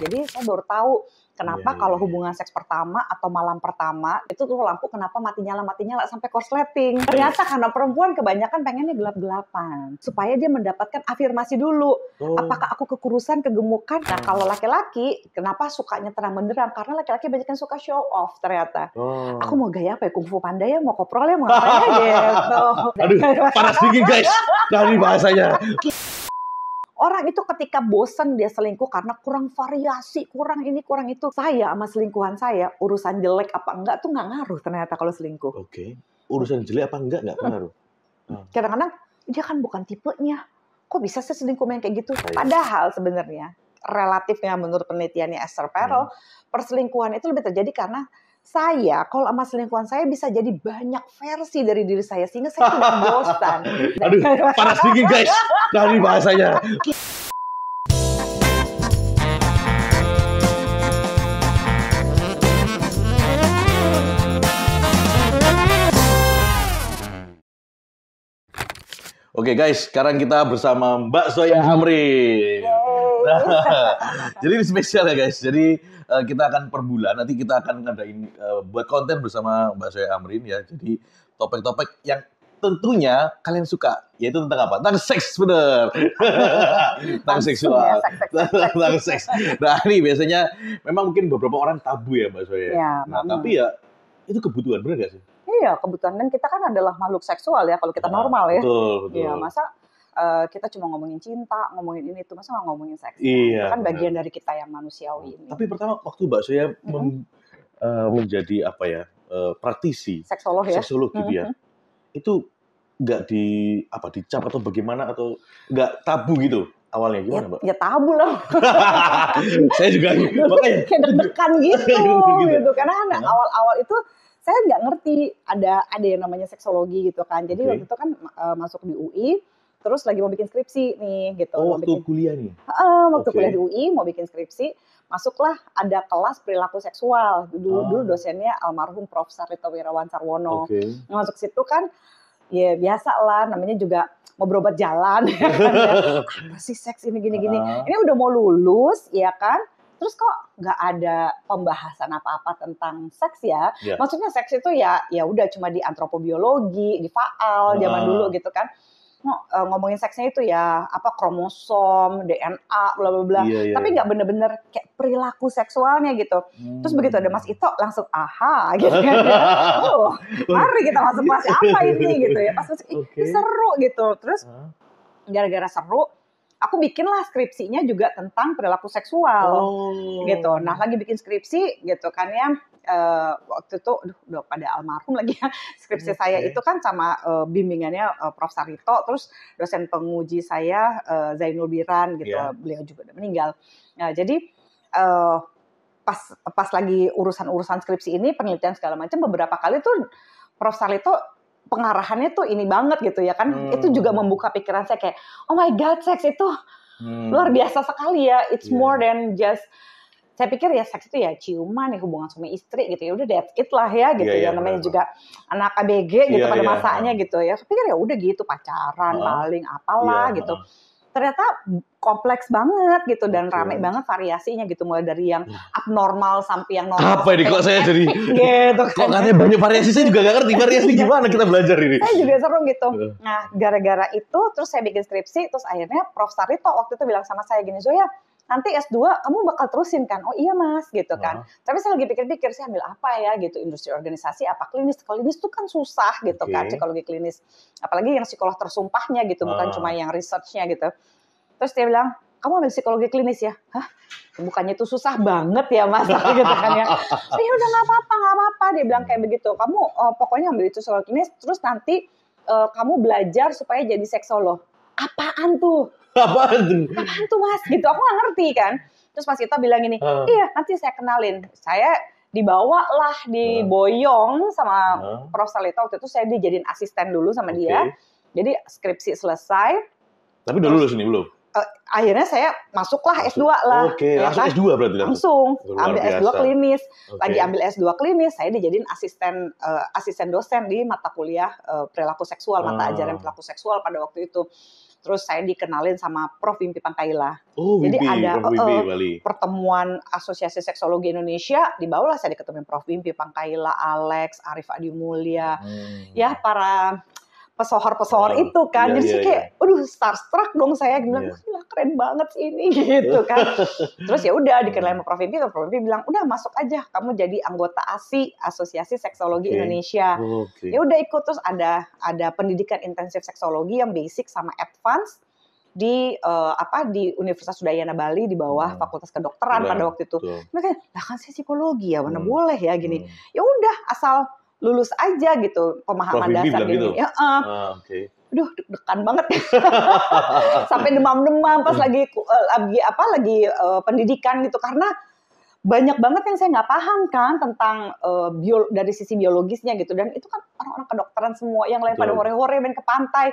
Jadi saya baru tahu kenapa kalau hubungan seks pertama atau malam pertama itu tuh lampu kenapa mati nyala sampai korsleting. Ternyata karena perempuan kebanyakan pengennya gelap-gelapan supaya dia mendapatkan afirmasi dulu. Apakah aku kekurusan, kegemukan? Nah kalau laki-laki kenapa sukanya terang benderang? Karena laki-laki banyak yang suka show off ternyata. Aku mau gaya apa ya? Kung fu panda ya, mau koprol ya, mau ngapain ya gitu. Aduh, panas dingin guys dari bahasanya. Orang itu ketika bosan dia selingkuh karena kurang variasi, kurang ini, kurang itu. Saya sama selingkuhan saya, urusan jelek apa enggak tuh nggak ngaruh ternyata kalau selingkuh. Oke. Urusan jelek apa enggak pengaruh. Kadang-kadang dia kan bukan tipenya. Kok bisa sih selingkuh yang kayak gitu? Padahal sebenarnya relatifnya menurut penelitiannya Esther Perel, perselingkuhan itu lebih terjadi karena saya, kalau sama selingkuhan saya bisa jadi banyak versi dari diri saya sehingga saya tidak bosan. Aduh, panas dingin guys dari bahasanya. Oke guys, sekarang kita bersama Mbak Zoya Amrin. Jadi ini spesial ya guys. Jadi kita akan per bulan nanti kita akan ngadain buat konten bersama Mbak Zoya Amrin ya. Jadi topik-topik yang tentunya kalian suka, yaitu tentang apa? Tentang seks, bener. Tentang seksual, tentang seks. Nah ini biasanya memang mungkin beberapa orang tabu ya Mbak Zoya. Ya, nah tapi ya itu kebutuhan, bener gak sih? Iya, kebutuhan. Dan kita kan adalah makhluk seksual ya, kalau kita normal ya. Betul. Iya, masa kita cuma ngomongin cinta, ngomongin ini itu, masa nggak ngomongin seks? Iya, itu kan bagian dari kita yang manusiawi ini. Tapi pertama waktu Mbak Zoya menjadi apa ya, praktisi seksolog ya, gitu ya, itu nggak dicap atau bagaimana, atau nggak tabu gitu awalnya, gimana Mbak? Ya tabu lah. Saya juga makanya kayak deg-degan gitu. Karena awal-awal itu saya nggak ngerti ada yang namanya seksologi gitu kan. Jadi waktu itu kan masuk di UI, terus lagi mau bikin skripsi nih gitu. Waktu kuliah nih? Waktu kuliah di UI mau bikin skripsi, masuklah ada kelas perilaku seksual. Dulu dosennya almarhum Prof. Sarlito Wirawan Sarwono. Masuk situ kan, ya biasa lah, namanya juga mau berobat jalan. Apa sih seks ini gini-gini. Ini udah mau lulus, ya kan? Terus kok nggak ada pembahasan apa-apa tentang seks ya? Maksudnya seks itu ya udah cuma di antropobiologi, di faal zaman dulu gitu kan. Ngomongin seksnya itu ya apa kromosom, DNA, bla bla bla. Tapi nggak bener-bener kayak perilaku seksualnya gitu. Terus begitu ada Mas Ito langsung aha gitu kan. Mari kita masuk kelas apa ini gitu ya. Pas masuk ini seru gitu. Terus gara-gara seru, aku bikinlah skripsinya juga tentang perilaku seksual gitu. Nah lagi bikin skripsi gitu kan ya. Waktu itu udah pada almarhum lagi ya. Skripsi saya itu kan sama bimbingannya Prof. Sarlito, terus dosen penguji saya Zainul Biran gitu. Beliau juga udah meninggal. Nah, jadi pas lagi urusan skripsi ini, penelitian segala macam, beberapa kali tuh Prof. Sarlito pengarahannya tuh ini banget gitu ya kan. Itu juga membuka pikiran saya kayak, oh my god, seks itu luar biasa sekali ya. It's more than just, saya pikir ya seks itu ya ciuman ya, hubungan suami istri gitu ya, udah that's it lah ya gitu ya, namanya juga anak ABG gitu pada masanya gitu ya. Saya pikir ya udah gitu, pacaran paling apalah gitu. Ternyata kompleks banget gitu dan rame banget variasinya gitu, mulai dari yang abnormal sampai yang normal. Apa ini kok saya jadi gitu kan. Kok katanya banyak variasi, saya juga gak ngerti variasi gimana kita belajar ini. Saya juga seru gitu. Nah, gara-gara itu terus saya bikin skripsi, terus akhirnya Prof. Sarlito waktu itu bilang sama saya gini, Zoya, nanti S2 kamu bakal terusin kan? Oh iya Mas gitu kan. Tapi saya lagi pikir-pikir, saya ambil apa ya gitu, industri organisasi apa klinis. Klinis itu kan susah gitu kan, psikologi klinis. Apalagi yang psikolog tersumpahnya gitu, bukan cuma yang research-nya gitu. Terus dia bilang, kamu ambil psikologi klinis ya? Hah? Bukannya itu susah banget ya Mas gitu kan ya. Ya udah nggak apa-apa. Dia bilang kayak begitu. Kamu pokoknya ambil itu psikologi klinis, terus nanti kamu belajar supaya jadi seksolog. Apaan tuh Mas gitu, aku nggak ngerti kan. Terus Mas Ito bilang gini, iya nanti saya kenalin, saya dibawa lah, diboyong sama Prof. Sarlito. Waktu itu saya dijadiin asisten dulu sama dia. Jadi skripsi selesai. Tapi udah lulus nih belum? Akhirnya saya masuklah S2 lah. Ya langsung kan? S2 berarti? Langsung, ambil S2 klinis. Lagi ambil S2 klinis, saya dijadiin asisten dosen di mata kuliah perilaku seksual, mata ajaran perilaku seksual pada waktu itu. Terus saya dikenalin sama Prof. Wimpi Pangkaila. Oh, jadi Wimpi, ada Prof. Wimpi, Bali. pertemuan Asosiasi Seksologi Indonesia, di bawah saya diketumin Prof. Wimpi Pangkaila, Alex, Arif Adi Mulya, ya para pesohor-pesohor itu kan. Jadi sih kayak, aduh starstruck dong saya, bilang, gila keren banget sih ini gitu kan. Terus ya udah dikenalin sama Prof. Wimpi, Prof. Wimpi bilang, udah masuk aja, kamu jadi anggota ASI, Asosiasi Seksologi Indonesia. Ya udah ikut, terus ada pendidikan intensif seksologi yang basic sama advance di di Universitas Udayana Bali di bawah Fakultas Kedokteran pada waktu itu. Mereka, lah kan saya psikologi ya, mana boleh ya gini. Ya udah asal lulus aja gitu, pemahaman dasar gini. Gitu? Duh, deg-degan banget. Sampai demam-demam pas lagi pendidikan gitu, karena banyak banget yang saya nggak paham kan tentang dari sisi biologisnya gitu, dan itu kan orang-orang kedokteran semua yang lain pada hore-hore main ke pantai.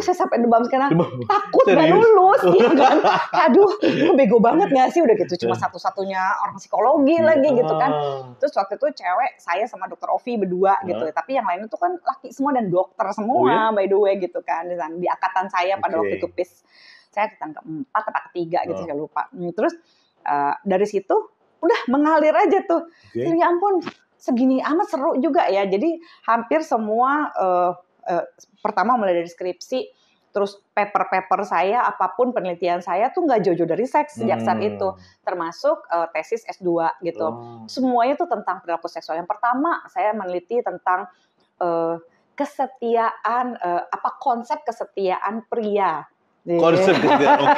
Saya sampai demam sekarang, takut nggak lulus ya kan. Aduh, bego banget nggak sih, udah gitu cuma satu-satunya orang psikologi lagi gitu kan. Terus waktu itu cewek, saya sama dokter Ovi berdua gitu, tapi yang lain itu kan laki semua dan dokter semua by the way gitu kan. Di angkatan saya pada waktu itu PIS, saya angkatan keempat atau ketiga gitu, saya lupa. Terus dari situ udah mengalir aja tuh. Ya ampun, segini amat seru juga ya. Jadi hampir semua pertama mulai dari skripsi, terus paper-paper saya, apapun penelitian saya tuh nggak jauh-jauh dari seks sejak saat itu. Termasuk tesis S2 gitu. Semuanya tuh tentang perilaku seksual. Yang pertama saya meneliti tentang kesetiaan, konsep kesetiaan pria. Konsep kesetiaan,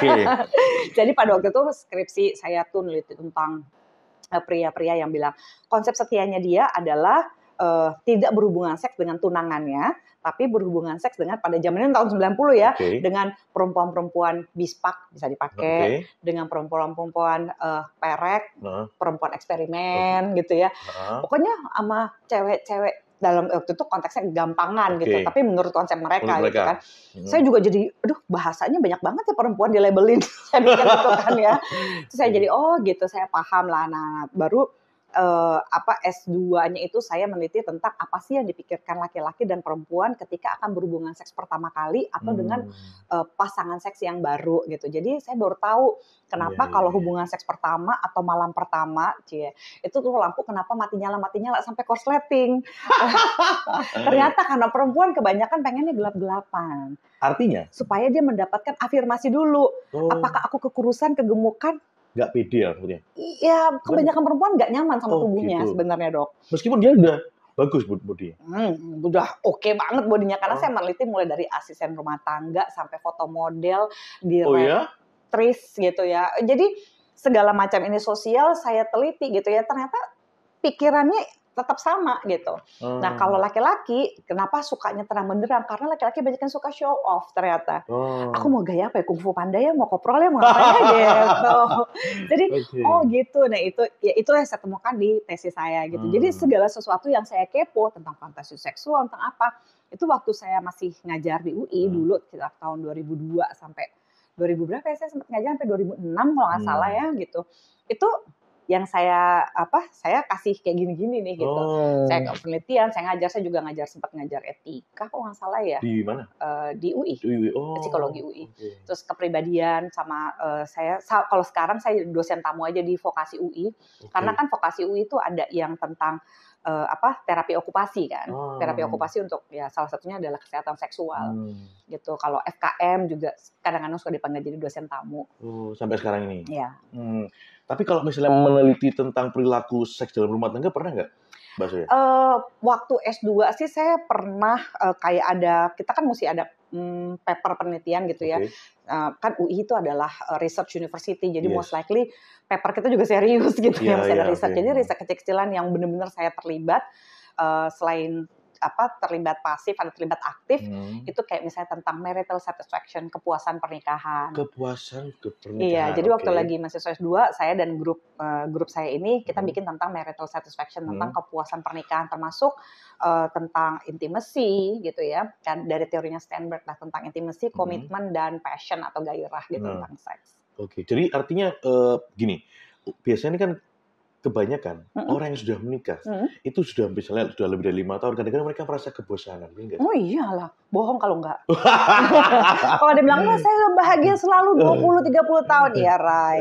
Jadi pada waktu itu skripsi saya tuh neliti tentang pria-pria yang bilang konsep setianya dia adalah tidak berhubungan seks dengan tunangannya, tapi berhubungan seks dengan, pada zamannya tahun 90 ya, dengan perempuan-perempuan bispak bisa dipakai, dengan perempuan-perempuan perek, perempuan eksperimen gitu ya. Pokoknya sama cewek-cewek dalam waktu itu konteksnya gampangan gitu, tapi menurut konsep mereka gitu kan. Saya juga jadi, aduh bahasanya banyak banget ya perempuan dilabelin, jadi kan gitu kan ya. Terus saya jadi gitu, saya paham lah. Nah baru S2-nya itu saya meneliti tentang apa sih yang dipikirkan laki-laki dan perempuan ketika akan berhubungan seks pertama kali atau dengan pasangan seks yang baru gitu. Jadi saya baru tahu kenapa kalau hubungan seks pertama atau malam pertama, itu tuh lampu kenapa mati nyala sampai korsleting. Ternyata karena perempuan kebanyakan pengennya gelap-gelapan. Artinya? Supaya dia mendapatkan afirmasi dulu. Apakah aku kekurusan, kegemukan? Nggak pede artinya? Iya, kebanyakan perempuan nggak nyaman sama tubuhnya gitu. Sebenarnya dok. Meskipun dia udah bagus bodinya. Udah oke banget bodinya, karena saya meneliti mulai dari asisten rumah tangga sampai foto model, direktris gitu ya. Jadi segala macam ini sosial saya teliti gitu ya. Ternyata pikirannya tetap sama gitu. Nah kalau laki-laki kenapa sukanya terang benderang? Karena laki-laki banyak yang suka show off ternyata. Aku mau gaya apa ya? Kungfu panda ya, mau koprol ya, mau apa ya gitu. Jadi gitu. Nah itu yang saya temukan di tesis saya gitu. Jadi segala sesuatu yang saya kepo tentang fantasi seksual, tentang apa, itu waktu saya masih ngajar di UI dulu sekitar tahun 2002 sampai 2000 berapa ya, saya sempat ngajar sampai 2006 kalau nggak salah ya gitu. Itu yang saya kasih kayak gini-gini nih gitu. Saya penelitian, saya ngajar, saya juga sempat ngajar etika kalau nggak salah ya. Di mana? Di UI. Psikologi UI. Terus kepribadian sama saya kalau sekarang saya dosen tamu aja di vokasi UI. Karena kan vokasi UI itu ada yang tentang terapi okupasi kan. Terapi okupasi untuk ya salah satunya adalah kesehatan seksual. Gitu. Kalau FKM juga kadang-kadang suka dipanggil jadi dosen tamu. Sampai sekarang ini. Iya. Tapi kalau misalnya meneliti tentang perilaku seks dalam rumah tangga, pernah nggak, Mbak Zoya? Waktu S2 sih saya pernah kayak kita kan mesti ada paper penelitian gitu ya. Kan UI itu adalah research university, jadi most likely paper kita juga serius gitu ya, mesti ada research. Jadi riset kecil-kecilan yang benar-benar saya terlibat, selain terlibat pasif, ada terlibat aktif, itu kayak misalnya tentang marital satisfaction, kepuasan pernikahan. Kepuasan pernikahan. Iya, jadi waktu lagi mahasiswa S2, saya dan grup saya ini kita bikin tentang marital satisfaction, tentang kepuasan pernikahan, termasuk tentang intimacy gitu ya, kan dari teorinya Sternberg lah, tentang intimacy, komitmen dan passion atau gairah gitu tentang seks. Jadi artinya gini, biasanya ini kan kebanyakan orang yang sudah menikah itu sudah misalnya sudah lebih dari 5 tahun, kadang-kadang mereka merasa kebosanan, enggak? Oh iyalah, bohong kalau enggak. Kalau dia bilang, "Enggak, saya bahagia selalu 20-30 tahun." Ya, Rai.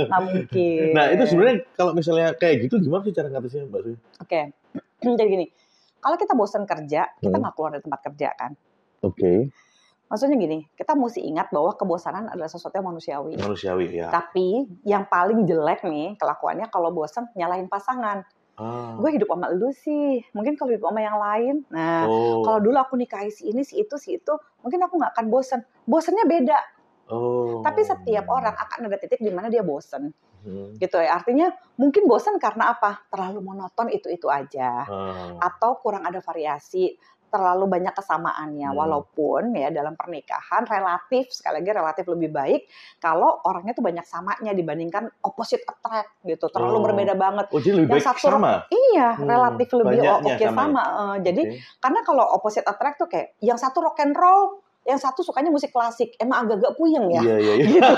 Nggak mungkin. Nah, itu sebenarnya kalau misalnya kayak gitu gimana sih cara ngatasinnya, Mbak Zoya? Oke. Jadi gini, kalau kita bosan kerja, kita nggak keluar dari tempat kerja kan. Oke. Maksudnya gini, kita mesti ingat bahwa kebosanan adalah sesuatu yang manusiawi. Manusiawi, ya. Tapi yang paling jelek nih kelakuannya kalau bosan nyalahin pasangan. Gue hidup sama elu sih, mungkin kalau hidup sama yang lain. Nah, kalau dulu aku nikahi si ini, si itu, mungkin aku nggak akan bosan. Bosannya beda. Tapi setiap orang akan ada titik di mana dia bosan. Gitu ya. Artinya mungkin bosan karena apa? Terlalu monoton itu aja. Atau kurang ada variasi. Terlalu banyak kesamaannya, walaupun ya dalam pernikahan relatif, sekali lagi relatif lebih baik kalau orangnya tuh banyak samanya dibandingkan opposite attract gitu, terlalu berbeda banget. Oh, jadi lebih baik sama? Iya, relatif lebih sama. Jadi karena kalau opposite attract tuh kayak yang satu rock and roll, yang satu sukanya musik klasik, emang agak-agak puyeng ya. Iya. Gitu.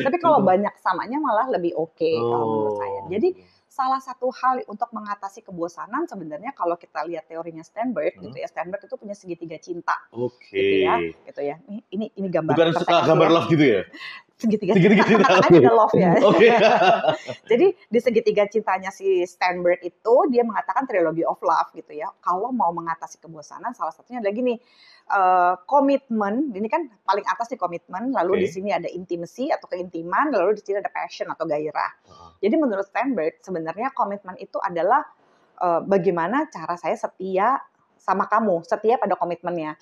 Tapi kalau banyak samanya malah lebih oke kalau menurut saya. Jadi salah satu hal untuk mengatasi kebosanan sebenarnya kalau kita lihat teorinya Sternberg gitu ya, Sternberg itu punya segitiga cinta. Gitu ya. Ini gambar. Bukan suka gambar love gitu ya? Segitiga cinta. Ada love ya. Jadi di segitiga cintanya si Sternberg itu dia mengatakan trilogy of love gitu ya. Kalau mau mengatasi kebosanan salah satunya adalah gini, komitmen. Ini kan paling atas nih komitmen, lalu di sini ada intimacy atau keintiman, lalu di sini ada passion atau gairah. Jadi menurut Sternberg sebenarnya komitmen itu adalah bagaimana cara saya setia sama kamu, setia pada komitmennya.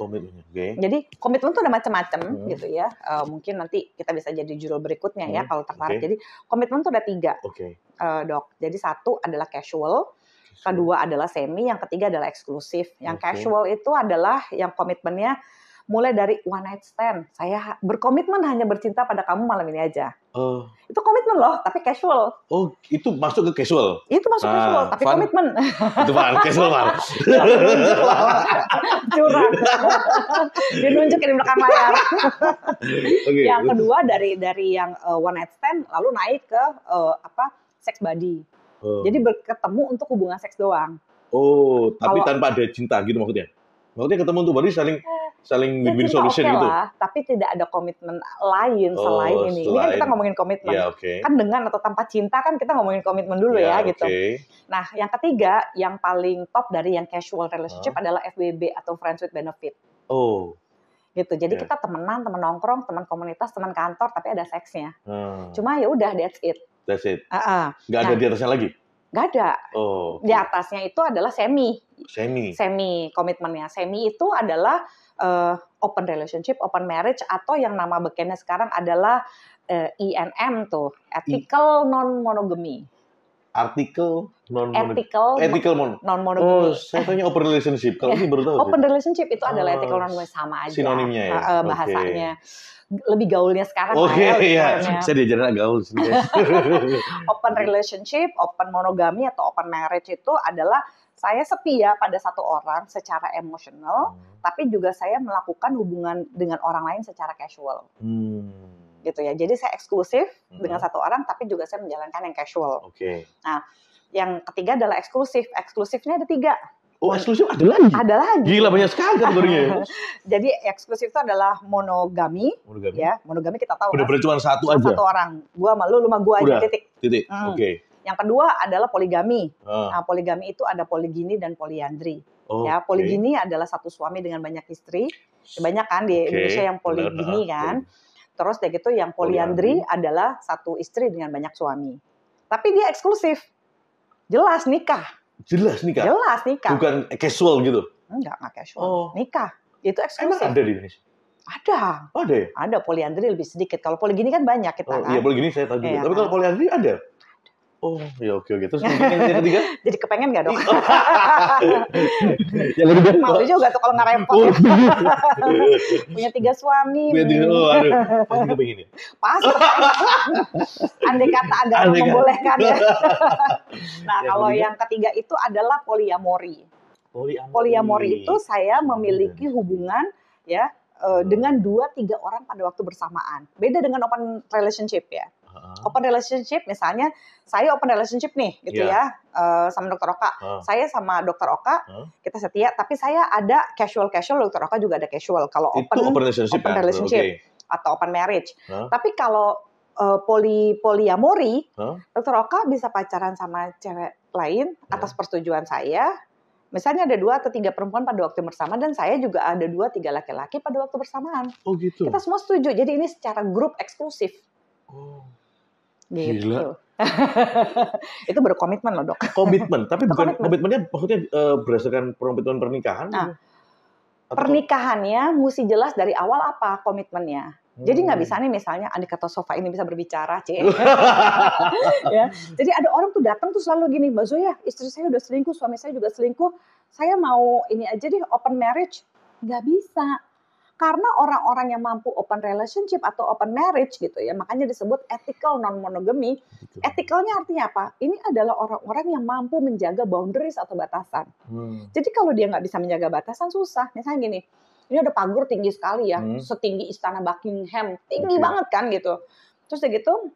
Jadi komitmen itu ada macam-macam gitu ya. Mungkin nanti kita bisa jadi judul berikutnya ya kalau tertarik. Jadi komitmen itu ada 3, Dok. Jadi satu adalah casual, kedua adalah semi, yang ketiga adalah eksklusif. Yang casual itu adalah yang komitmennya mulai dari one night stand. Saya berkomitmen hanya bercinta pada kamu malam ini aja. Itu komitmen loh, tapi casual. Oh, itu masuk ke casual? Itu masuk casual, tapi komitmen. Itu Pak, casual Pak. Curang. Dia nunjukin di belakang layar. Yang kedua dari yang one night stand, lalu naik ke sex buddy. Jadi berketemu untuk hubungan seks doang. Tapi tanpa ada cinta gitu maksudnya? Maksudnya ketemu untuk body saling win-win solution gitu. Tapi tidak ada komitmen lain selain ini. Ini kan kita ngomongin komitmen. Kan dengan atau tanpa cinta kan kita ngomongin komitmen dulu ya gitu. Nah, yang ketiga, yang paling top dari yang casual relationship adalah FWB atau friends with benefit. Gitu. Jadi kita temenan, teman nongkrong, teman komunitas, teman kantor, tapi ada seksnya. Cuma ya udah, that's it. Nggak ada di atasnya lagi? Nggak ada. Di atasnya itu adalah semi komitmennya. Semi itu adalah open relationship, open marriage, atau yang nama bekennya sekarang adalah ENM tuh, ethical non-monogamy. Ethical non-monogamy. Saya tanya open relationship. Kalau ini baru tahu. Open relationship itu adalah ethical non-monogamy, sama aja. Sinonimnya ya. Bahasanya. Lebih gaulnya sekarang. Saya diajarin gaul sini. Open relationship, open monogamy atau open marriage itu adalah saya setia pada satu orang secara emosional, tapi juga saya melakukan hubungan dengan orang lain secara casual. Gitu ya. Jadi saya eksklusif dengan satu orang, tapi juga saya menjalankan yang casual. Nah, yang ketiga adalah eksklusif. Eksklusifnya ada 3. Eksklusif ada lagi? Ada lagi. Gila, banyak sekali kategorinya. Jadi eksklusif itu adalah monogami. Ya, monogami kita tahu. Benar-benar cuma satu aja. Satu orang. Gua sama lu sama gua aja, titik. Yang kedua adalah poligami. Nah, poligami itu ada poligini dan poliandri. Ya, poligini adalah satu suami dengan banyak istri. Banyak kan di Indonesia yang poligini kan. Terus kayak gitu yang poliandri adalah satu istri dengan banyak suami. Tapi dia eksklusif. Jelas nikah. Jelas nikah? Jelas nikah. Bukan casual gitu? Enggak casual. Nikah. Itu eksklusif. Emang ada di Indonesia? Ada. Ada ya? Ada, poliandri lebih sedikit. Kalau poligini kan banyak kita kan. Iya, poligini saya tahu juga. Tapi kalau poliandri ada? Ya oke. Terus yang ketiga? Jadi kepengen nggak, Dok? Yang ketiga? Malu juga tuh kalau nggak repot. Punya 3 suami. Aduh. Pasti kepengen ya? Pasti. Andai kata agak membolehkan ya. Nah, kalau yang ketiga itu adalah poliamori. Poliamori itu saya memiliki hubungan ya dengan 2-3 orang pada waktu bersamaan. Beda dengan open relationship ya. Open relationship misalnya saya open relationship nih gitu ya sama Dokter Oka. Saya sama Dokter Oka kita setia, tapi saya ada casual, Dokter Oka juga ada casual. Kalau open relationship atau open marriage. Tapi kalau polyamori, Dokter Oka bisa pacaran sama cewek lain atas persetujuan saya. Misalnya ada 2 atau 3 perempuan pada waktu bersama, dan saya juga ada 2, 3 laki-laki pada waktu bersamaan. Oh gitu. Kita semua setuju. Jadi ini secara grup eksklusif. Oh. Gitu. Gila. Itu berkomitmen loh, Dok. Komitmen, tapi bukan komitmennya maksudnya berdasarkan komitmen pernikahan? Nah, pernikahannya mesti jelas dari awal apa komitmennya. Jadi nggak bisa nih misalnya Andika atau Sofa ini bisa berbicara, ya. Jadi ada orang tuh datang tuh selalu gini, Mbak Zoya, istri saya udah selingkuh, suami saya juga selingkuh, saya mau ini aja deh open marriage. Nggak bisa. Karena orang-orang yang mampu open relationship atau open marriage gitu ya, makanya disebut ethical non-monogamy. Ethicalnya artinya apa? Ini adalah orang-orang yang mampu menjaga boundaries atau batasan. Jadi kalau dia nggak bisa menjaga batasan, susah. Misalnya gini, ini ada pagar tinggi sekali ya, setinggi istana Buckingham, tinggi banget kan gitu. Terus gitu,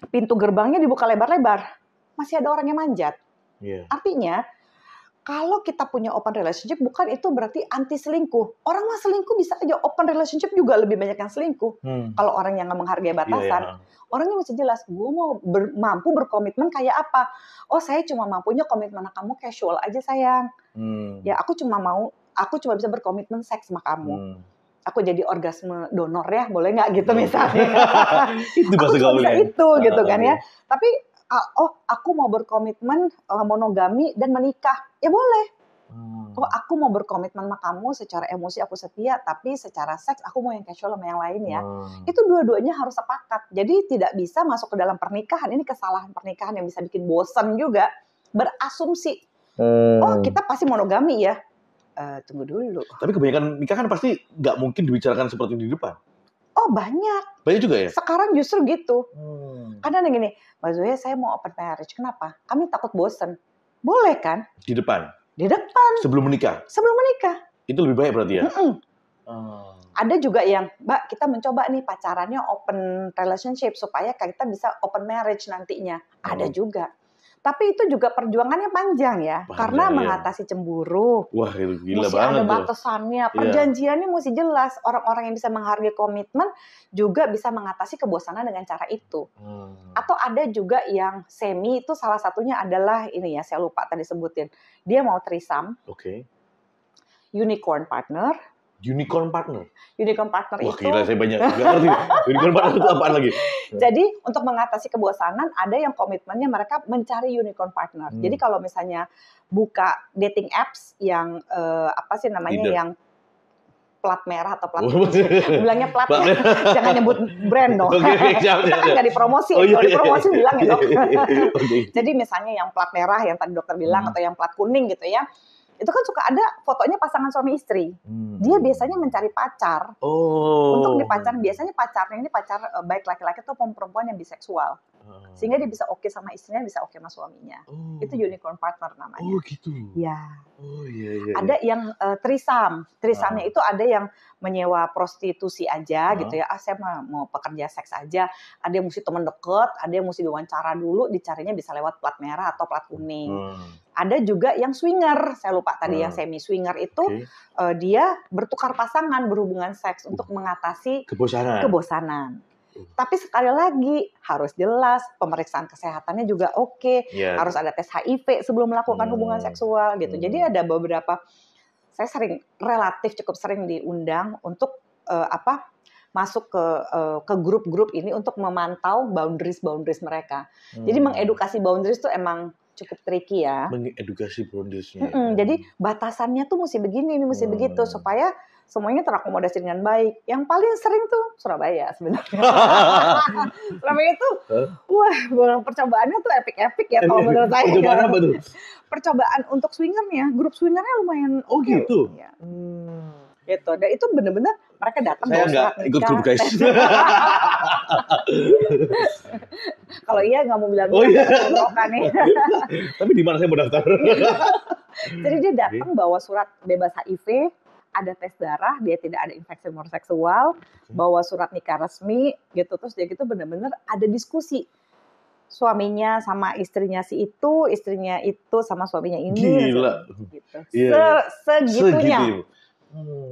pintu gerbangnya dibuka lebar-lebar, masih ada orang yang manjat. Artinya, kalau kita punya open relationship, bukan itu berarti anti selingkuh. Orang mah selingkuh bisa aja, open relationship juga lebih banyak yang selingkuh. Kalau orang yang nggak menghargai batasan, orangnya mesti jelas, gue mau mampu berkomitmen kayak apa. Oh, saya cuma mampunya komitmen kamu casual aja sayang. Ya aku cuma bisa berkomitmen seks sama kamu. Aku jadi orgasme donor ya, boleh nggak gitu misalnya. Itu aku cuma bisa itu gitu kan ya. Tapi aku mau berkomitmen monogami dan menikah, ya boleh. Oh, aku mau berkomitmen sama kamu secara emosi aku setia, tapi secara seks aku mau yang casual sama yang lain ya. Itu dua-duanya harus sepakat. Jadi tidak bisa masuk ke dalam pernikahan. Ini kesalahan pernikahan yang bisa bikin bosan juga. Berasumsi, oh kita pasti monogami ya. Tunggu dulu. Tapi kebanyakan nikah kan pasti nggak mungkin dibicarakan seperti di depan. Oh banyak. Banyak juga ya? Sekarang justru gitu. Kadang ada gini, Mbak Zoya saya mau open marriage. Kenapa? Kami takut bosen. Boleh kan? Di depan? Di depan. Sebelum menikah? Sebelum menikah. Itu lebih baik berarti ya? Ada juga yang, Mbak kita mencoba nih pacarannya open relationship supaya kita bisa open marriage nantinya. Ada juga. Tapi itu juga perjuangannya panjang ya, karena mengatasi cemburu. Wah, itu gila mesti banget. Ada batasannya, perjanjiannya mesti jelas. Orang-orang yang bisa menghargai komitmen juga bisa mengatasi kebosanan dengan cara itu. Atau ada juga yang semi, itu salah satunya adalah ini ya, saya lupa tadi sebutin. Dia mau threesome, unicorn partner. Unicorn partner? Unicorn partner Wah, itu... Wah gila, saya banyak nggak ngerti. Unicorn partner itu apaan lagi? Jadi untuk mengatasi kebosanan, ada yang komitmennya mereka mencari unicorn partner. Jadi kalau misalnya buka dating apps yang yang plat merah atau plat bilangnya plat ya. Jangan nyebut brand dong. Kita kan nggak dipromosi. Kalau dipromosi bilang ya dok. Jadi misalnya yang plat merah yang tadi dokter bilang atau yang plat kuning gitu ya. Itu kan suka ada fotonya pasangan suami istri. Dia biasanya mencari pacar. Untuk dipacar, biasanya pacarnya ini pacar baik laki-laki atau perempuan yang biseksual. Sehingga dia bisa oke sama istrinya, bisa oke sama suaminya. Itu unicorn partner namanya. Oh gitu. Ya. Oh iya. Ada yang threesome. Threesome-nya itu ada yang menyewa prostitusi aja gitu ya. Saya mau pekerja seks aja. Ada yang mesti teman deket, ada yang mesti diwawancara dulu, dicarinya bisa lewat plat merah atau plat kuning. Ada juga yang swinger, saya lupa tadi yang semi swinger itu dia bertukar pasangan, berhubungan seks untuk mengatasi kebosanan. Tapi sekali lagi harus jelas, pemeriksaan kesehatannya juga oke. Harus ada tes HIV sebelum melakukan hubungan seksual gitu. Jadi ada beberapa, saya relatif cukup sering diundang untuk masuk ke grup-grup ini untuk memantau boundaries mereka. Jadi mengedukasi boundaries itu emang cukup tricky ya. Mengedukasi boundariesnya. Jadi batasannya tuh mesti begini, ini mesti begitu supaya semuanya terakomodasi dengan baik. Yang paling sering tuh Surabaya sebenarnya. Surabaya tuh, wah percobaannya tuh epic ya kalau menurut saya. Percobaan apa tuh? Percobaan untuk swingernya, grup swingernya lumayan. Oh gitu? Ya. Gitu. Dan itu benar-benar mereka datang. Saya nggak ikut grup guys. Kalau iya nggak mau bilang nih. Tapi di mana saya mau daftar? Jadi dia datang bawa surat bebas HIV, ada tes darah, dia tidak ada infeksi humor seksual, bawa surat nikah resmi gitu, terus dia gitu benar-benar ada diskusi. Suaminya sama istrinya istrinya itu sama suaminya ini. Gila. Gitu. Segitunya.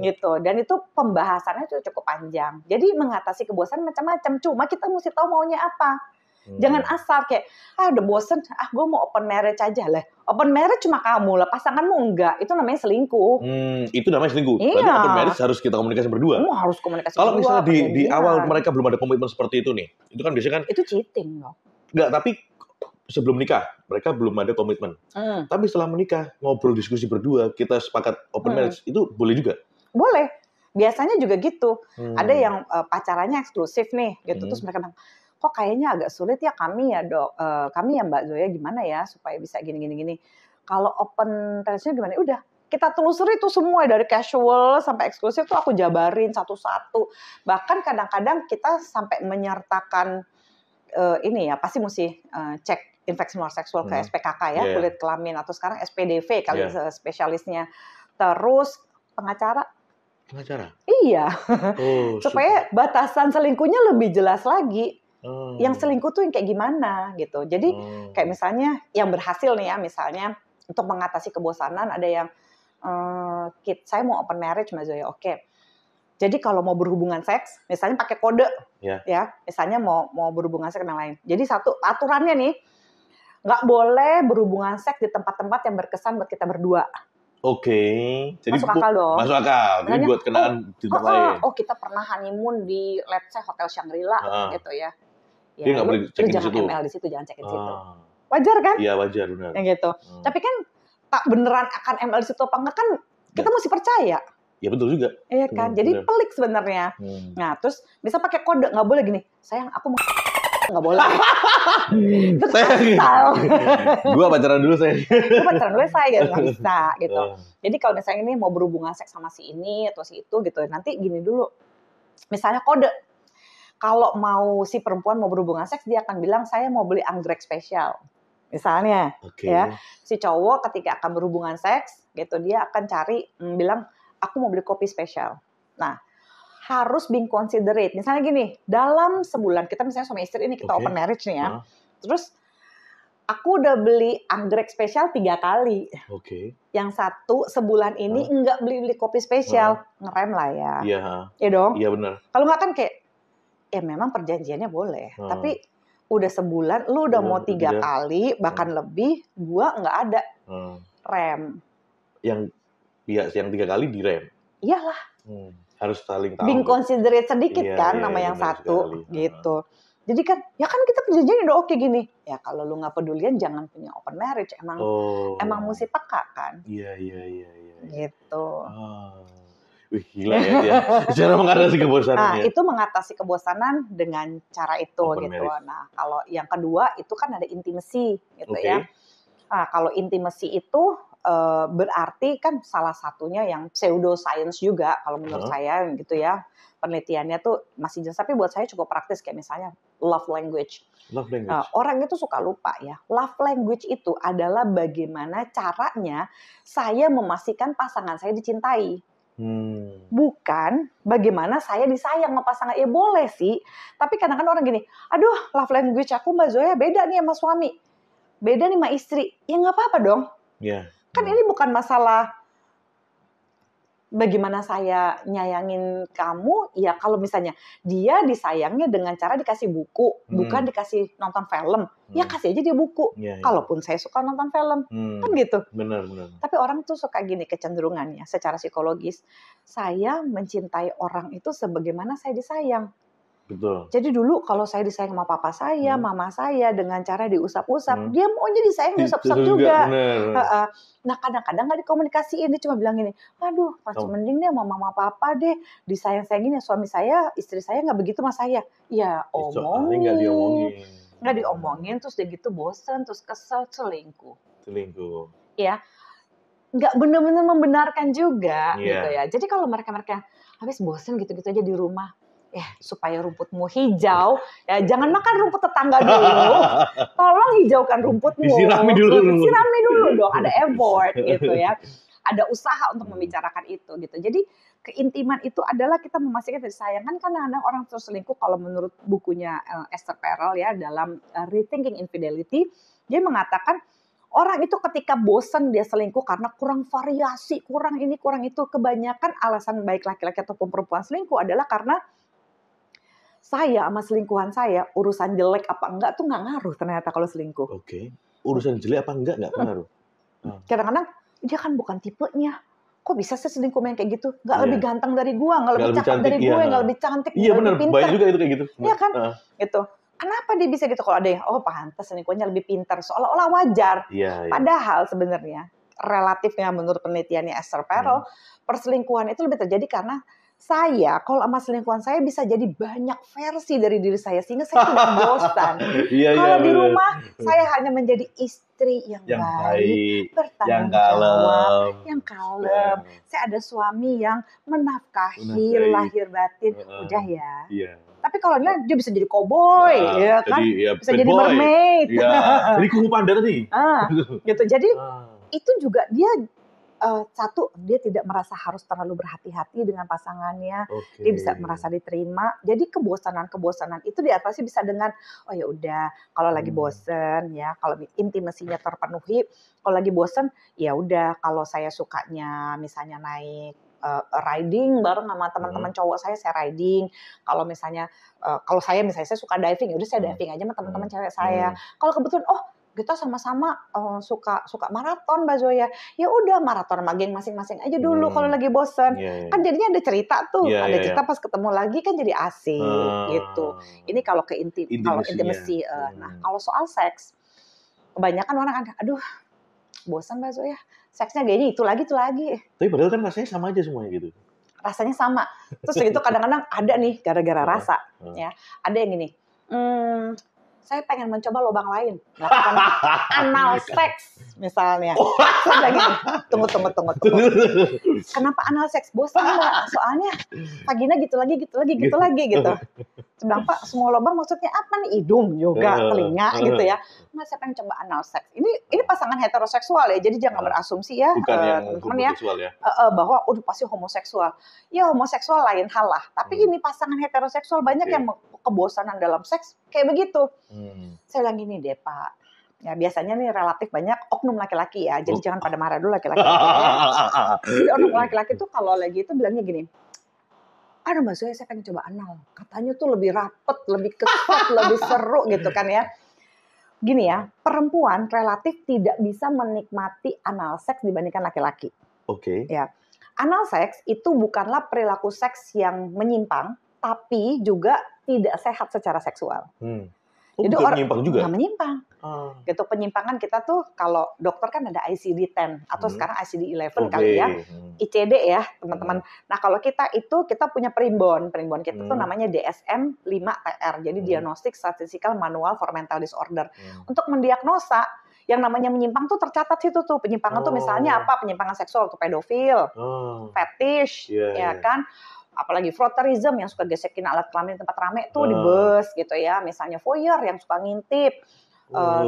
Gitu. Dan itu pembahasannya tuh cukup panjang. Jadi mengatasi kebosanan macam-macam. Cuma kita mesti tahu maunya apa. Jangan asal kayak, udah bosen, gue mau open marriage aja lah. Open marriage cuma kamu lah, pasanganmu enggak. Itu namanya selingkuh. Itu namanya selingkuh. Iya. Berarti open marriage harus kita komunikasi berdua. Harus komunikasi Kalau berdua. Kalau misalnya di awal mereka belum ada komitmen seperti itu nih, itu kan biasanya kan. Itu cheating loh. Enggak, tapi sebelum nikah mereka belum ada komitmen. Tapi setelah menikah ngobrol diskusi berdua, kita sepakat open marriage, itu boleh juga? Boleh. Biasanya juga gitu. Ada yang pacarannya eksklusif nih, gitu. Terus mereka bilang, kok kayaknya agak sulit ya kami ya dok, kami ya Mbak Zoya gimana ya supaya bisa gini. Kalau open relationship gimana? Udah, kita telusuri itu semua dari casual sampai eksklusif tuh aku jabarin satu-satu. Bahkan kadang-kadang kita sampai menyertakan ini ya, pasti mesti cek infeksi humor seksual ke SPKK ya, kulit kelamin, atau sekarang SPDV kali spesialisnya. Terus pengacara. Iya. Supaya batasan selingkuhnya lebih jelas lagi. Yang selingkuh tuh yang kayak gimana gitu. Jadi kayak misalnya yang berhasil nih ya, misalnya untuk mengatasi kebosanan ada yang saya mau open marriage Mbak Zoya, oke. Jadi kalau mau berhubungan seks, misalnya pakai kode, ya, misalnya mau berhubungan seks yang lain. Jadi satu aturannya nih, nggak boleh berhubungan seks di tempat-tempat yang berkesan buat kita berdua. Oke. Jadi masuk akal dong. Masuk akal. Jadi buat kenaan di tempat lain. Kita pernah honeymoon di let's say Hotel Shangri-La gitu ya. Dia nggak boleh cekin di situ. Jangan ML di situ, jangan cekin di situ. Wajar kan? Iya wajar benar. Yang gitu. Tapi kan tak beneran akan ML di situ apa enggak kan kita mesti percaya. Ya betul juga. Iya kan, jadi pelik sebenarnya. Nah, terus bisa pakai kode, nggak boleh gini. Sayang, aku mau nggak boleh. Terus Gua pacaran dulu saya. Gua pacaran dulu saya nggak bisa gitu. Jadi kalau misalnya ini mau berhubungan seks sama si ini atau si itu gitu, nanti gini dulu. Misalnya kode. Kalau mau si perempuan mau berhubungan seks, dia akan bilang saya mau beli anggrek spesial. Misalnya, ya si cowok ketika akan berhubungan seks, gitu dia akan cari bilang aku mau beli kopi spesial. Nah, harus being considerate. Misalnya gini, dalam sebulan kita misalnya suami istri ini kita open marriage nih ya. Terus aku udah beli anggrek spesial 3 kali. Yang satu sebulan ini enggak beli kopi spesial, ngerem lah ya. Iya dong. Iya benar. Kalau nggak kan kayak ya memang perjanjiannya boleh, tapi udah sebulan, lu udah mau 3 kali, bahkan lebih, gua nggak ada rem. Yang 3 kali direm? Iyalah. Harus saling tahu. Being considerate sedikit kan, nama yang satu, gitu. Jadi kan, ya kan kita perjanjiannya udah oke gini. Ya kalau lu nggak pedulian, jangan punya open marriage. Emang mesti peka kan. Iya. Gitu. Wih gila ya. Cara mengatasi kebosanan. Nah itu mengatasi kebosanan dengan cara itu open gitu. Marriage. Nah kalau yang kedua itu kan ada intimacy gitu ya. Nah kalau intimacy itu berarti kan salah satunya yang pseudoscience juga kalau menurut saya gitu ya. Penelitiannya tuh masih jelas, tapi buat saya cukup praktis kayak misalnya love language. Orang itu suka lupa ya. Love language itu adalah bagaimana caranya saya memastikan pasangan saya dicintai. Bukan bagaimana saya disayang sama pasangan. Ya boleh sih, tapi kadang-kadang orang gini, aduh love language aku Mbak Zoya beda nih sama suami, beda nih sama istri. Ya nggak apa-apa dong. Kan ini bukan masalah bagaimana saya nyayangin kamu. Ya kalau misalnya dia disayangnya dengan cara dikasih buku, bukan dikasih nonton film, ya kasih aja dia buku. Kalaupun saya suka nonton film, kan gitu. Benar. Tapi orang tuh suka gini kecenderungannya secara psikologis. Saya mencintai orang itu sebagaimana saya disayang. Betul. Jadi dulu kalau saya disayang sama papa saya, mama saya dengan cara diusap-usap, dia maunya disayang diusap-usap juga. Nah kadang-kadang nggak dikomunikasiin, dia cuma bilang gini, aduh masih mending deh sama mama papa deh, disayang-sayangin ya suami saya, istri saya nggak begitu sama saya. Ya omongin. Nggak diomongin, terus dia gitu bosen, terus kesel, selingkuh. Ya, nggak benar-benar membenarkan juga gitu ya. Jadi kalau mereka habis bosen gitu-gitu aja di rumah, supaya rumputmu hijau, ya jangan makan rumput tetangga dulu. Tolong hijaukan rumputmu. Disirami dulu dong, ada effort gitu ya. ada usaha untuk membicarakan itu gitu. Jadi keintiman itu adalah kita memastikan dari sayang. Kan kadang-kadang orang terselingkuh kalau menurut bukunya Esther Perel ya dalam Rethinking Infidelity, dia mengatakan orang itu ketika bosan dia selingkuh karena kurang variasi, kurang ini, kurang itu. Kebanyakan alasan baik laki-laki ataupun perempuan selingkuh adalah karena saya sama selingkuhan saya, urusan jelek apa enggak tuh nggak ngaruh ternyata kalau selingkuh. Oke. Urusan jelek apa enggak pengaruh. Kadang-kadang dia kan bukan tipenya. Kok bisa sih selingkuh yang kayak gitu? Nggak lebih ganteng dari gua, nggak lebih cakep dari gue, nggak lebih cantik, iya benar, banyak juga itu kayak gitu. Iya kan? Gitu. Kenapa dia bisa gitu? Kalau ada yang, oh pantas selingkuhnya lebih pintar, seolah-olah wajar. Padahal sebenarnya relatifnya menurut penelitiannya Esther Perel, perselingkuhan itu lebih terjadi karena saya, kalau sama selingkuhan saya bisa jadi banyak versi dari diri saya sehingga saya tidak bosan. Kalau di rumah saya hanya menjadi istri yang baik, bertanggung jawab, yang kalem. Saya ada suami yang menafkahi lahir batin, udah ya. Tapi kalau dia bisa jadi koboi, ya kan? Bisa jadi mermaid. Jadi kuku panda tadi. Gitu. Jadi itu juga dia satu, dia tidak merasa harus terlalu berhati-hati dengan pasangannya. Dia bisa merasa diterima. Jadi kebosanan-kebosanan itu diatasi bisa dengan, oh ya udah, kalau lagi bosen ya, kalau intimasinya terpenuhi, kalau lagi bosen, ya udah, kalau saya sukanya misalnya naik riding bareng sama teman-teman cowok saya riding. Kalau misalnya, kalau saya suka diving, ya udah saya diving aja sama teman-teman cewek saya. Kalau kebetulan, kita sama-sama suka maraton Mbak Zoya. Ya udah maraton sama geng masing-masing aja dulu kalau lagi bosen. Kan jadinya ada cerita tuh. Ada cerita pas ketemu lagi kan jadi asik gitu. Ini kalau intimacy. Nah, kalau soal seks, kebanyakan orang kan, aduh bosan Mbak Zoya. Seksnya kayaknya itu lagi. Tapi padahal kan rasanya sama aja semuanya gitu. Rasanya sama. Terus itu kadang-kadang ada nih gara-gara rasa. Ya, ada yang gini. Saya pengen mencoba lubang lain, melakukan anal seks misalnya. Saya bilang gini, tunggu. Kenapa anal seks? Bosan Mbak, soalnya vagina gitu lagi gitu. Sedang Pak, semua lubang maksudnya apa nih? Hidung juga, telinga gitu ya. Nah, saya pengen coba anal seks. Ini pasangan heteroseksual ya, jadi jangan berasumsi ya, teman-teman ya, bahwa pasti homoseksual. Ya homoseksual lain hal lah, tapi ini pasangan heteroseksual banyak yang kebosanan dalam seks kayak begitu. Saya bilang gini deh Pak, ya biasanya nih relatif banyak oknum laki-laki ya, jadi jangan pada marah dulu laki-laki. Jadi oknum laki-laki tuh kalau lagi itu bilangnya gini, aduh Mbak Zoya saya pengen coba anal, katanya tuh lebih rapet, lebih ketat, lebih seru gitu kan ya. Gini ya, perempuan relatif tidak bisa menikmati anal seks dibandingkan laki-laki. Ya, anal seks itu bukanlah perilaku seks yang menyimpang, tapi juga tidak sehat secara seksual. Jadi menyimpang juga? Nggak menyimpang. Gitu, penyimpangan kita tuh kalau dokter kan ada ICD-10 atau sekarang ICD-11 kali ya. ICD ya teman-teman. Nah kalau kita punya primbon kita tuh namanya DSM-5-TR. Jadi Diagnostic Statistical Manual for Mental Disorder. Untuk mendiagnosa yang namanya menyimpang tuh tercatat situ tuh. Penyimpangan tuh misalnya apa? Penyimpangan seksual tuh pedofil, fetish, ya kan? Apalagi frotteurism yang suka gesekin alat kelamin di tempat rame tuh di bus gitu ya. Misalnya voyeur yang suka ngintip,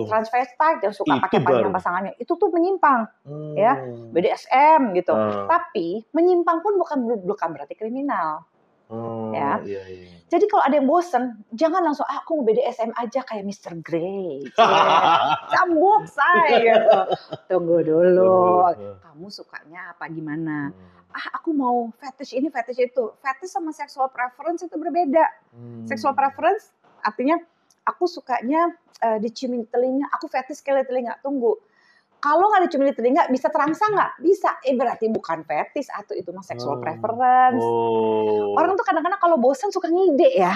transvestite yang suka pakai panjang pasangannya. Itu tuh menyimpang, ya. BDSM gitu. Tapi menyimpang pun bukan berarti kriminal. Ya. Jadi kalau ada yang bosen, jangan langsung aku mau BDSM aja kayak Mr. Grey. Cambuk saya gitu. Tunggu dulu. Kamu sukanya apa gimana? Aku mau fetish ini, fetish itu. Fetish sama sexual preference itu berbeda. Sexual preference artinya aku sukanya diciumin telinga, aku fetish sekali telinga. Tunggu. Kalau nggak diciumin di telinga, bisa terangsang nggak? Bisa. Berarti bukan fetish atau itu mah sexual preference. Orang tuh kadang-kadang kalau bosan suka ngide ya.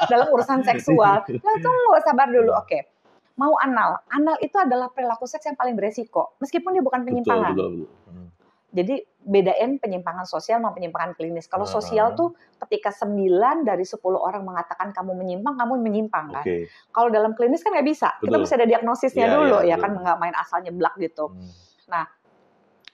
Dalam urusan seksual. Nah, tunggu, sabar dulu. Oke. Mau anal. Anal itu adalah perilaku seks yang paling beresiko. Meskipun dia bukan penyimpangan. Betul. Jadi bedain penyimpangan sosial sama penyimpangan klinis. Kalau sosial tuh ketika 9 dari 10 orang mengatakan kamu menyimpang kan. Kalau dalam klinis kan nggak bisa. Kita mesti ada diagnosisnya dulu ya kan, nggak main asal nyeblak gitu. Nah,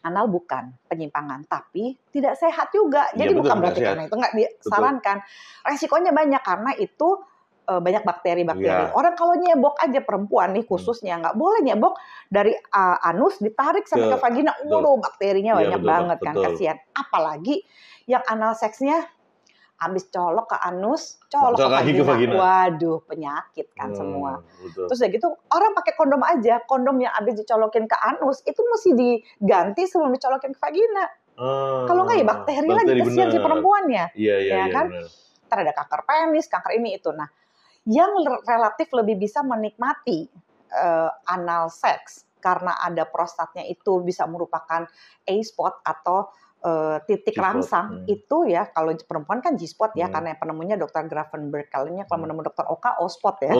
anal bukan penyimpangan, tapi tidak sehat juga. Jadi bukan berarti karena itu nggak disarankan. Resikonya banyak karena itu banyak bakteri-bakteri. Orang kalau nyebok aja perempuan nih khususnya nggak boleh nyebok dari anus ditarik sampai ke vagina. Waduh, bakterinya banyak banget kan, kasihan. Apalagi yang anal seksnya habis colok ke anus, colok ke vagina. Waduh, penyakit kan semua. Betul. Terus udah gitu orang pakai kondom aja. Kondom yang habis dicolokin ke anus itu mesti diganti sebelum dicolokin ke vagina. Kalau nggak ya bakteri lagi, kasihan si perempuannya. Iya kan? Ntar ada kanker penis, kanker ini itu. Nah, yang relatif lebih bisa menikmati anal seks karena ada prostatnya itu bisa merupakan A-spot atau titik rangsang itu ya, kalau perempuan kan G-spot ya, karena penemunya Dr. Grafenberg, kalau menemu Dr. Oka O-spot ya.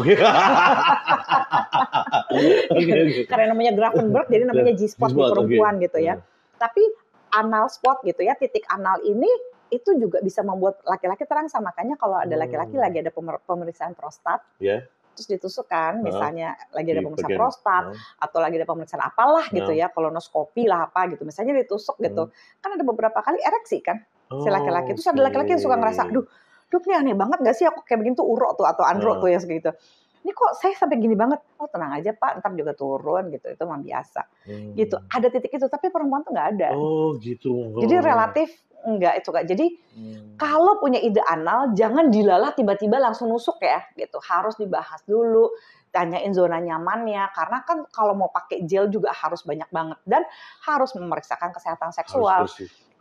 Karena namanya Grafenberg jadi namanya G-spot di perempuan gitu ya. Tapi anal spot gitu ya, titik anal ini itu juga bisa membuat laki-laki terangsang. Makanya kalau ada laki-laki lagi ada pemeriksaan prostat, terus ditusukkan, misalnya lagi ada pemeriksaan prostat, atau lagi ada pemeriksaan apalah gitu ya, kolonoskopi lah apa gitu, misalnya ditusuk gitu, kan ada beberapa kali ereksi kan, si laki-laki. Terus ada laki-laki yang suka ngerasa, aduh, dok ini aneh banget gak sih aku kayak begini tuh uro tuh atau andro tuh ya segitu. Ini kok saya sampai gini banget? Oh tenang aja Pak, ntar juga turun gitu, itu mah biasa. Gitu, ada titik itu, tapi perempuan tuh nggak ada. Oh gitu. Jadi relatif enggak itu Kak. Jadi kalau punya ide anal jangan dilalah tiba-tiba langsung nusuk ya gitu. Harus dibahas dulu, tanyain zona nyamannya karena kan kalau mau pakai gel juga harus banyak banget dan harus memeriksakan kesehatan seksual.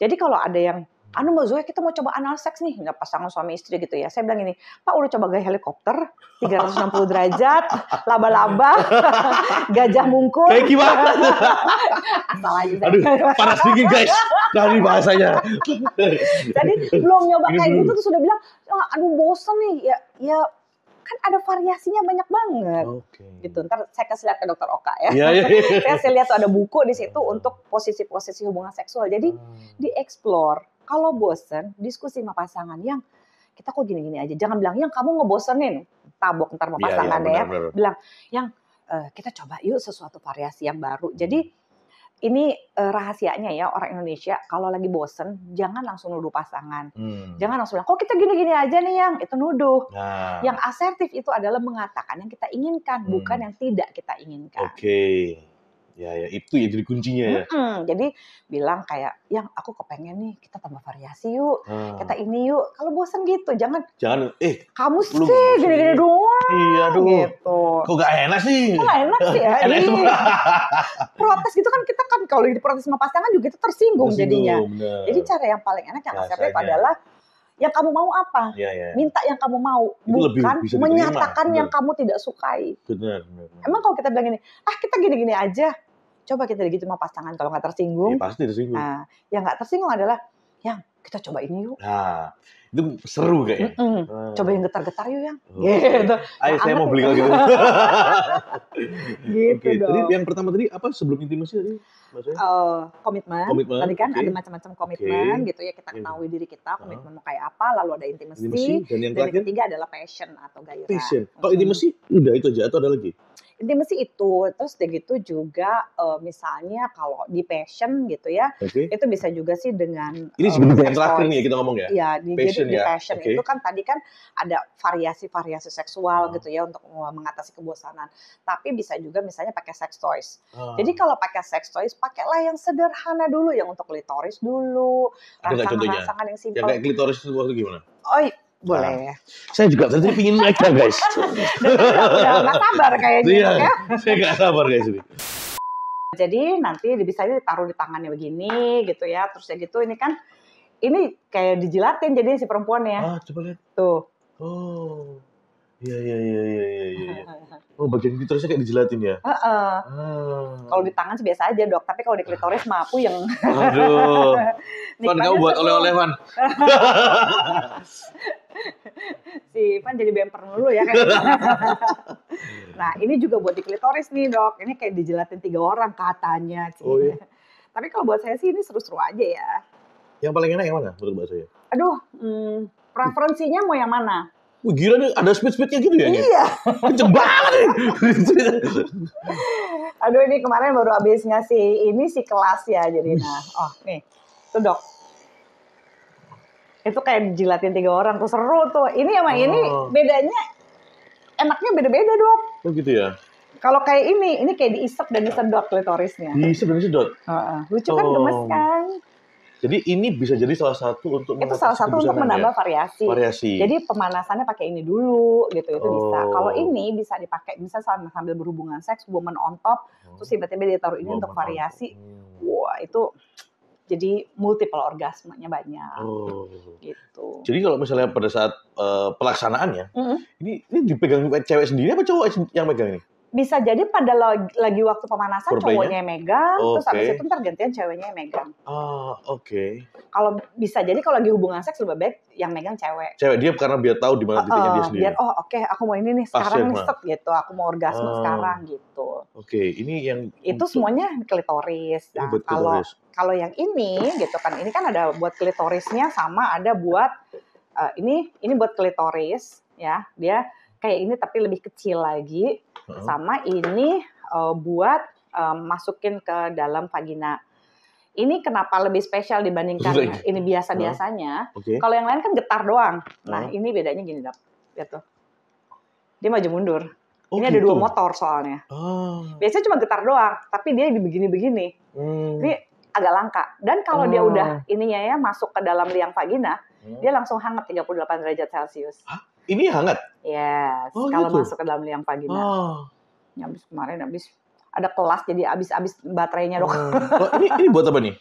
Jadi kalau ada yang Mbak Zoya kita mau coba anal seks nih, nggak pasangan suami istri gitu ya. Saya bilang ini, Pak udah coba gaya helikopter, 360 derajat, laba-laba, gajah mungkur. Kayak gimana? Asal aja. Aduh, panas dingin guys, dari bahasanya. Jadi belum nyoba kayak gitu tuh sudah bilang, aduh bosen nih, ya kan ada variasinya banyak banget. Gitu. Ntar saya kasih lihat ke Dokter Oka ya. Saya kasih lihat tuh ada buku di situ untuk posisi-posisi hubungan seksual. Jadi dieksplor. Kalau bosen, diskusi sama pasangan yang kita kok gini-gini aja. Jangan bilang yang kamu ngebosenin, tabok ntar sama pasangan ya. Bilang yang kita coba yuk sesuatu variasi yang baru. Jadi ini rahasianya ya orang Indonesia kalau lagi bosen jangan langsung nuduh pasangan. Jangan langsung bilang kok kita gini-gini aja nih yang itu nuduh. Yang asertif itu adalah mengatakan yang kita inginkan bukan yang tidak kita inginkan. Ya itu ya jadi kuncinya ya. Jadi bilang kayak yang aku kepengen nih kita tambah variasi yuk. Kita ini yuk. Kalau bosen gitu jangan kamu sih gini-gini doang. Iya dong. Gitu. Kok gak enak sih? Kok gak enak sih ya? Protes gitu kan kita kan kalau diprotes sama pasangan juga itu tersinggung jadinya. Bener. Jadi cara yang paling enak yang asertif adalah yang kamu mau apa? Minta yang kamu mau, bukan menyatakan yang kamu tidak sukai. Benar. Emang kalau kita bilang gini, kita gini-gini aja, coba kita gitu sama pasangan kalau nggak tersinggung. Ya pasti tersinggung. Nah, yang nggak tersinggung adalah, yang kita coba ini yuk. Nah, itu seru kayaknya. Coba yang getar-getar yuk yang. Gitu. Ayo saya mau beli kalau gitu. Gitu dong. Tadi yang pertama tadi apa sebelum intimasi tadi? Komitmen. Tadi kan ada macam-macam komitmen gitu ya, kita ketahui diri kita komitmen mau kayak apa, lalu ada intimasi dan yang ketiga adalah passion atau gairah. Kalau intimasi udah itu aja atau ada lagi? Intimasi itu, terus begitu juga misalnya kalau di passion gitu ya, itu bisa juga sih dengan ini sebenarnya yang terakhir nih kita ngomong ya. Iya, di passion itu kan tadi kan ada variasi-variasi seksual gitu ya untuk mengatasi kebosanan. Tapi bisa juga misalnya pakai sex toys. Jadi kalau pakai sex toys, pakailah yang sederhana dulu, yang untuk klitoris dulu, rangsangan-rangsangan yang simpel. Yang kayak klitoris itu gimana? Boleh. Saya juga tadi pingin mereka guys. Udah nggak sabar kayaknya ya. Saya nggak sabar guys ini. Jadi nanti bisa ditaruh di tangannya begini gitu ya. Terus ya gitu ini kan ini kayak dijilatin jadi si perempuannya. Coba lihat. Tuh. Iya. Bagian klitorisnya kayak dijilatin ya? Kalau di tangan sih biasa aja dok, tapi kalau di klitoris mah aku yang... Aduh, Van kamu buat oleh-oleh Van. Si Van jadi bemper dulu ya kayaknya. Nah ini juga buat di klitoris nih dok, ini kayak dijilatin 3 orang katanya. Iya. Tapi kalau buat saya sih ini seru-seru aja ya. Yang paling enak yang mana menurut Mbak saya? Aduh, preferensinya mau yang mana? Wih gila nih, ada speed-speednya gitu ya? Iya. Kenceng banget nih. Aduh ini kemarin baru habis ngasih ini si kelas ya. Jadi nih, tuh dok. Itu kayak dijilatin 3 orang tuh seru tuh. Ini sama ini bedanya enaknya beda-beda dok. Oh gitu ya. Kalau kayak ini kayak diisep dan disedot klitorisnya. Diisep dan disedot. Lucu kan, gemes kan? Jadi ini bisa jadi salah satu untuk itu salah satu untuk menambah variasi. Jadi pemanasannya pakai ini dulu gitu, itu bisa. Kalau ini bisa dipakai misalnya sambil berhubungan seks, woman on top, terus tiba-tiba ditaruh ini untuk variasi. Wah, itu jadi multiple orgasmenya banyak. Gitu. Jadi kalau misalnya pada saat pelaksanaannya, ini dipegang cewek sendiri apa cowok yang megang ini? Bisa jadi pada lagi waktu pemanasan cowoknya yang megang, terus habis itu ntar gantian ceweknya yang megang. Kalau bisa jadi kalau lagi hubungan seks lebih baik yang megang cewek. Cewek dia karena biar tahu di mana titiknya dia sendiri. Biar aku mau ini nih sekarang nih gitu, aku mau orgasme sekarang gitu. Ini yang itu semuanya klitoris. Nah, kalau yang ini gitu kan, ini kan ada buat klitorisnya sama ada buat ini buat klitoris ya, dia kayak ini tapi lebih kecil lagi. Sama ini buat masukin ke dalam vagina. Ini kenapa lebih spesial dibandingkan ini biasa-biasanya? Kalau yang lain kan getar doang. Nah, ini bedanya gini dok, lihat tuh. Dia maju mundur. Ini ada 2 motor soalnya. Biasanya cuma getar doang, tapi dia begini-begini. Ini agak langka. Dan kalau dia udah ininya ya masuk ke dalam liang vagina, dia langsung hangat 38 derajat Celcius. Ini hangat? Yes, kalau masuk ke dalam liang vagina. Kemarin ada kelas jadi habis baterainya dok. Ini buat apa nih?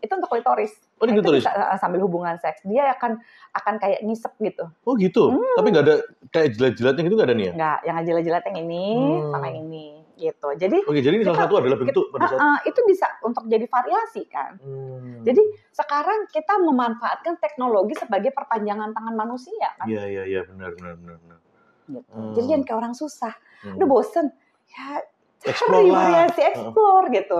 Itu untuk klitoris. Itu bisa sambil hubungan seks. Dia akan kayak ngisep gitu. Oh gitu? Tapi nggak ada kayak jilat-jilatnya gitu nggak ada nih ya? Nggak, yang jilat-jilat yang ini sama ini gitu. Jadi jadi ini salah satu adalah bentuk pada saat itu bisa untuk jadi variasi kan. Jadi sekarang kita memanfaatkan teknologi sebagai perpanjangan tangan manusia kan. Iya benar. Gitu. Jadi jangan kayak orang susah. Udah bosen ya cari variasi, explore gitu.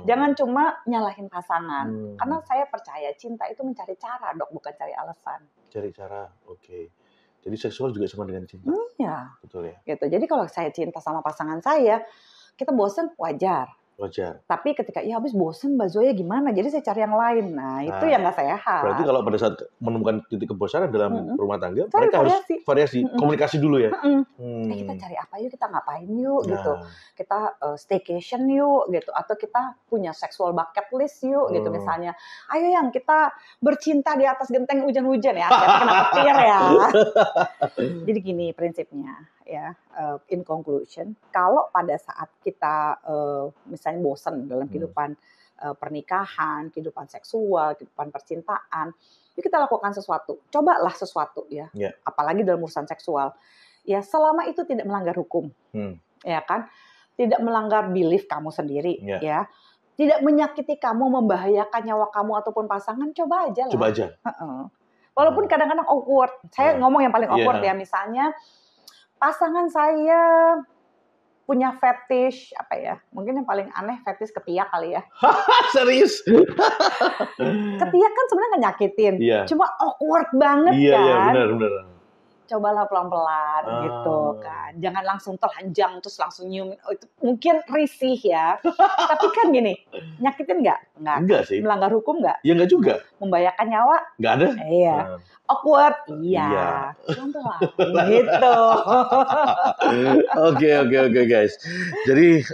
Jangan cuma nyalahin pasangan. Karena saya percaya cinta itu mencari cara dok, bukan cari alasan. Cari cara, Jadi seksual juga sama dengan cinta. Iya. Betul ya. Gitu. Jadi kalau saya cinta sama pasangan saya, kita bosen wajar. Tapi ketika habis bosen Mbak Zoya gimana? Jadi saya cari yang lain. Nah, itu yang nggak sehat. Berarti kalau pada saat menemukan titik kebosanan dalam rumah tangga, mereka harus variasi, komunikasi dulu ya. Kita cari apa yuk, kita ngapain yuk gitu. Kita staycation yuk gitu, atau kita punya sexual bucket list yuk gitu misalnya. Ayo yang kita bercinta di atas genteng hujan-hujan ya, kita kena petir ya. Jadi gini prinsipnya ya, in conclusion, kalau pada saat kita misalnya bosan dalam kehidupan pernikahan, kehidupan seksual, kehidupan percintaan, yuk kita lakukan sesuatu. Cobalah sesuatu ya. Apalagi dalam urusan seksual. Ya selama itu tidak melanggar hukum. Ya kan? Tidak melanggar belief kamu sendiri ya. Tidak menyakiti kamu, membahayakan nyawa kamu ataupun pasangan, coba aja lah. Coba aja. Walaupun kadang-kadang awkward. Saya ngomong yang paling awkward ya, misalnya pasangan saya punya fetish apa ya? Mungkin yang paling aneh fetish ketiak kali ya. Serius? Ketiak kan sebenarnya nggak nyakitin, cuma awkward banget kan. Iya benar. Cobalah pelan-pelan gitu kan. Jangan langsung telanjang terus langsung nyium. Itu mungkin risih ya. Tapi kan gini, nyakitin nggak? Enggak sih. Melanggar hukum nggak? Ya nggak juga. Membahayakan nyawa? Nggak ada. Iya. Awkward? Iya. Pelan-pelan gitu. Oke guys. Jadi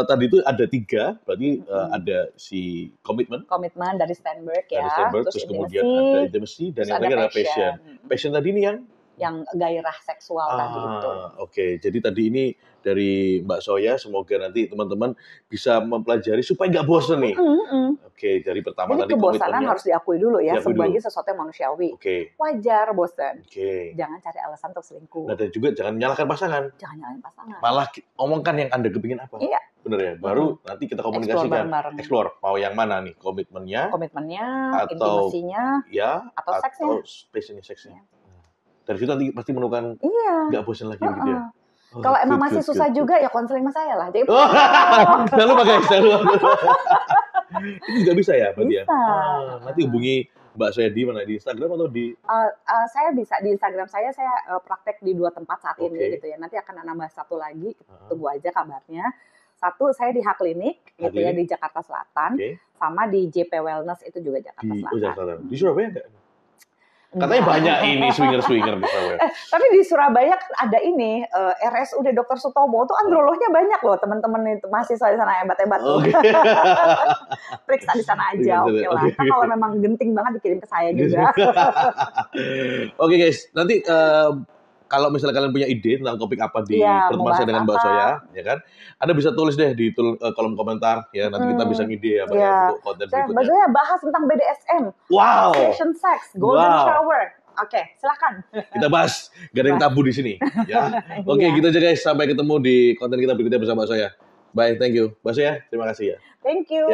tadi itu ada 3, berarti ada si komitmen. Komitmen dari Sternberg ya. Terus kemudian ada intimacy dan yang terakhir ada passion. Passion tadi ini yang gairah seksual tadi itu. Jadi tadi ini dari Mbak Zoya, semoga nanti teman-teman bisa mempelajari supaya nggak bosan nih. Dari pertama jadi tadi kebosanan harus diakui dulu ya, sebagai sesuatu yang manusiawi. Wajar bosan. Jangan cari alasan untuk selingkuh. Nah, dan juga jangan menyalahkan pasangan. Jangan nyalahin pasangan. Malah omongkan yang Anda kepingin apa. Iya. Bener ya? Baru nanti kita komunikasikan. Explore. Mau yang mana nih? Komitmennya, atau intimasinya, atau seksnya. Dari situ nanti pasti menemukan nggak bosan lagi begitu ya. Kalau emang masih susah juga ya konseling sama saya lah. Jadi jangan lupa guys, Ini juga bisa ya berarti ya. Nanti hubungi Mbak Zoya di mana, di Instagram atau di? Saya bisa di Instagram saya praktek di 2 tempat saat ini gitu ya. Nanti akan nambah 1 lagi, tunggu aja kabarnya. 1 saya di H-Klinik gitu ya di Jakarta Selatan, sama di JP Wellness itu juga Jakarta Selatan. Di Surabaya enggak? Katanya banyak ini swinger-swinger di Surabaya. Tapi di Surabaya kan ada ini RSUD Dr. Sutomo tuh androlognya banyak loh teman-teman itu mahasiswa di sana hebat-hebat tuh. Periksa di sana aja, oke lah. Kan kalau memang genting banget dikirim ke saya juga. Oke guys, nanti kalau misalnya kalian punya ide tentang topik apa di pertemuan saya dengan Mbak Zoya, ya kan? Anda bisa tulis deh di kolom komentar, ya nanti kita bisa ngide ya, Mbak, untuk konten berikutnya. Mbak Zoya bahas tentang BDSM, station sex, golden shower. Oke, silakan. Kita bahas, gak ada yang tabu di sini. Ya. Oke, gitu aja guys. Sampai ketemu di konten kita berikutnya bersama Mbak Zoya. Bye, thank you. Mbak Zoya, terima kasih ya. Thank you.